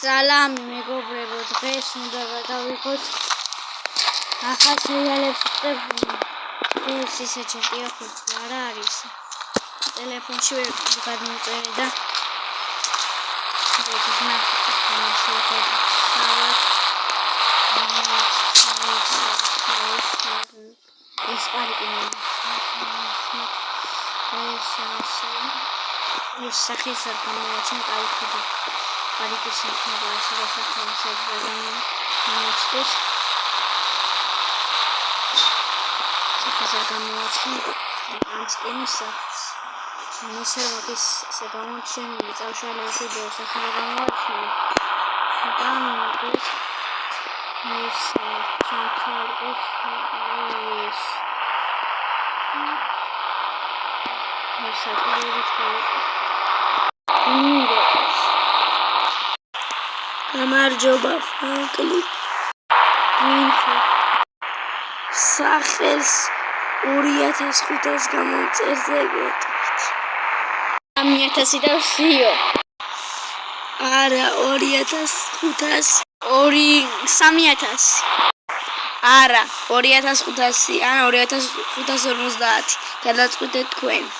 სალამი მეგობრებო, დღეს უნდა გადავიღოთ ახალ სერიალებს ვწევ. ეს ისე ჩემპია ხუთი არა არის. ტელეფონში ვერ გადმოწერე და ეს სახის არ გამოაჩენ კაიფი. Pariki საქმეა შესაძლოა გამოჩდეს. სახაზა გამოაჩენ ამ სკენის სახს. მისერვაკის გამოჩენილი წავშალე ვიდეო სახაზა გამოაჩენ. და ეს ჩანთალყოს ეს საკუთრებით გამარჯობა ფრანკლი ვინხო სახელს 2500 გამომწერზე გეტყვით 3000 და ვსიო არა 2500 3000 არა 2500 ან 2550 გადაწყვეტეთ თქვენ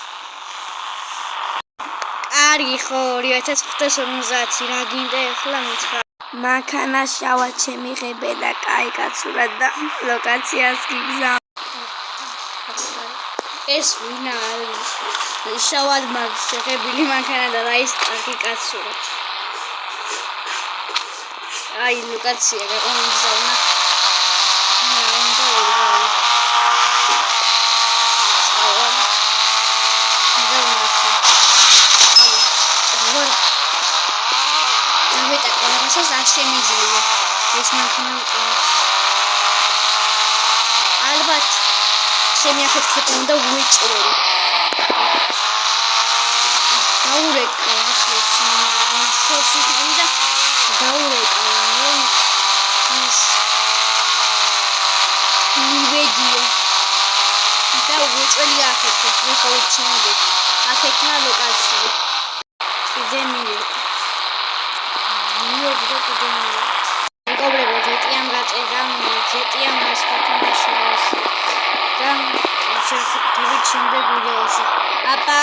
კარგი ხო 2550 რა გინდა ახლა მითხრა მანქანა შავა ჩემი ღებელა კაი კაცურა და ლოკაციას გიგზავ ეს ვინა არის შავად მაგ შეღებილი მანქანა და ის კარგი კაცურა აი ლოკაცია გაყოლმგზავნა შემიძლია ეს მანქანა ალბათ შემიახერხებოდა უნდა ვუეჭველი დაურეკა შორსით გინდა დაურეკა ის მივედიო და ვუეჭველი ახერხებს ვიხოთ შემოდი აქეთა ლოკაცია კიდე მივედიო მეგობრებო ჯეტიამ გაწერა ჯეტიამ მასპატიმა შევას და შევდივით შემდეგ ვიდეოში აპა